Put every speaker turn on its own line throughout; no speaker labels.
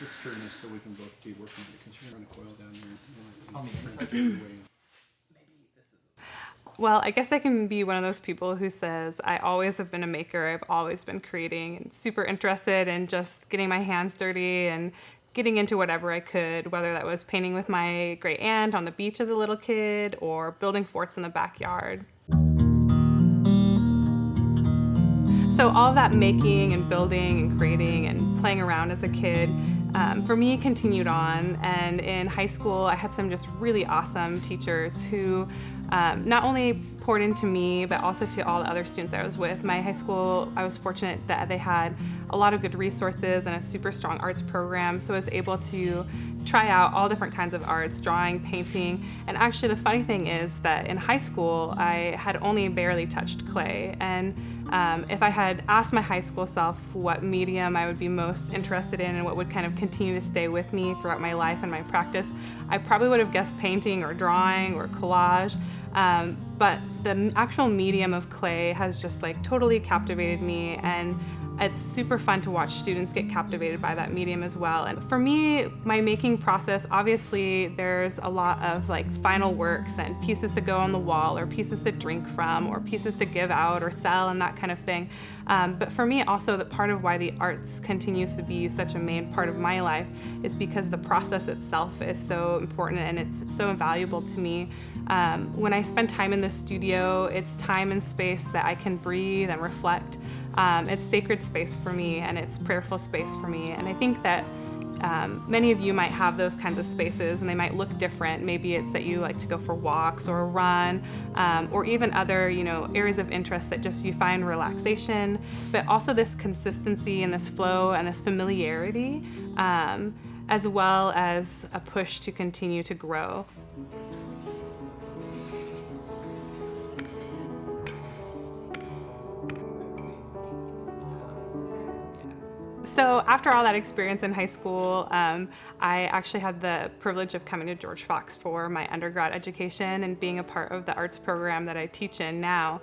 Let's turn this so we can both be working on it, because you're going to coil down your
On the inside.
waiting.
Well, I guess I can be one of those people who says I always have been a maker. I've always been creating and super interested in just getting my hands dirty and getting into whatever I could, whether that was painting with my great aunt on the beach as a little kid or building forts in the backyard. So all of that making and building and creating and playing around as a kid, for me, continued on. And in high school, I had some just really awesome teachers who not only poured into me, but also to all the other students I was with. My high school, I was fortunate that they had a lot of good resources and a super strong arts program, so I was able to try out all different kinds of arts, drawing, painting. And actually the funny thing is that in high school, I had only barely touched clay. And if I had asked my high school self what medium I would be most interested in and what would kind of continue to stay with me throughout my life and my practice, I probably would have guessed painting or drawing or collage. But the actual medium of clay has just like totally captivated me, and it's super fun to watch students get captivated by that medium as well. And for me, my making process, obviously there's a lot of like final works and pieces to go on the wall or pieces to drink from or pieces to give out or sell and that kind of thing. But for me also, the part of why the arts continues to be such a main part of my life is because the process itself is so important and it's so invaluable to me. When I spend time in the studio, it's time and space that I can breathe and reflect. It's sacred space for me, and it's prayerful space for me. And I think that many of you might have those kinds of spaces, and they might look different. Maybe it's that you like to go for walks or run, or even other, areas of interest that just you find relaxation, but also this consistency and this flow and this familiarity, as well as a push to continue to grow. So after all that experience in high school, I actually had the privilege of coming to George Fox for my undergrad education and being a part of the arts program that I teach in now,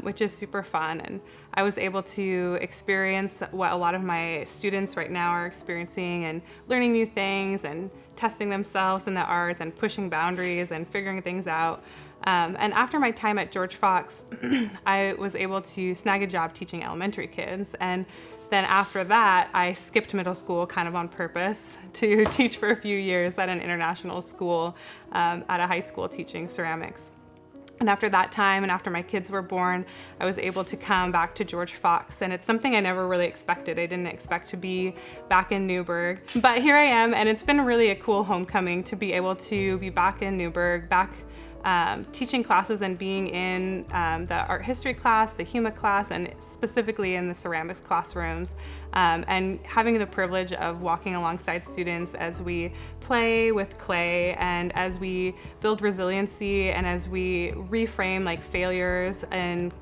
which is super fun. And I was able to experience what a lot of my students right now are experiencing and learning new things and testing themselves in the arts and pushing boundaries and figuring things out. And after my time at George Fox, I was able to snag a job teaching elementary kids. And then after that, I skipped middle school kind of on purpose to teach for a few years at an international school, at a high school teaching ceramics. And after that time, and after my kids were born, I was able to come back to George Fox, and it's something I never really expected. I didn't expect to be back in Newburgh, but here I am, and it's been really a cool homecoming to be able to be back in Newburgh, back teaching classes and being in the art history class, the HUMA class, and specifically in the ceramics classrooms, and having the privilege of walking alongside students as we play with clay and as we build resiliency and as we reframe like failures and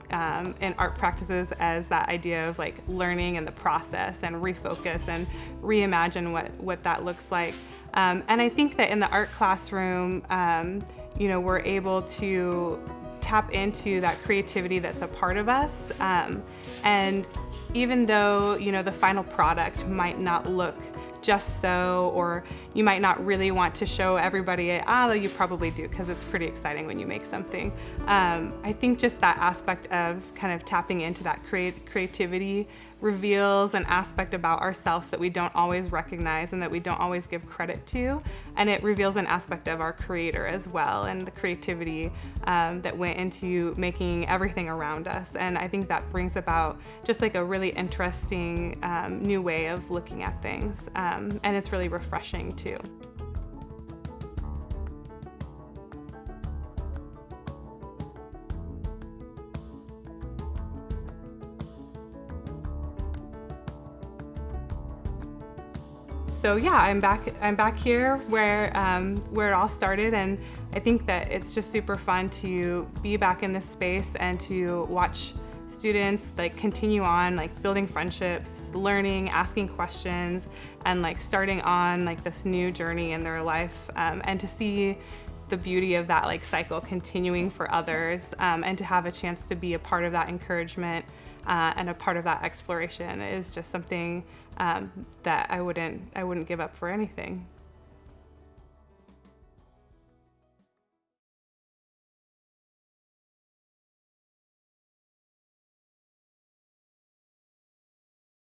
in art practices as that idea of like learning and the process and refocus and reimagine what that looks like. And I think that in the art classroom, we're able to tap into that creativity that's a part of us. And even though, the final product might not look just so, or you might not really want to show everybody, although you probably do because it's pretty exciting when you make something. I think just that aspect of kind of tapping into that creativity reveals an aspect about ourselves that we don't always recognize and that we don't always give credit to. And it reveals an aspect of our creator as well and the creativity that went into making everything around us. And I think that brings about just like a really interesting new way of looking at things. And it's really refreshing too. So yeah, I'm back here where it all started, and I think that it's just super fun to be back in this space and to watch students like continue on like building friendships, learning, asking questions, and like starting on like this new journey in their life, and to see the beauty of that like cycle continuing for others, and to have a chance to be a part of that encouragement. and a part of that exploration is just something that I wouldn't give up for anything.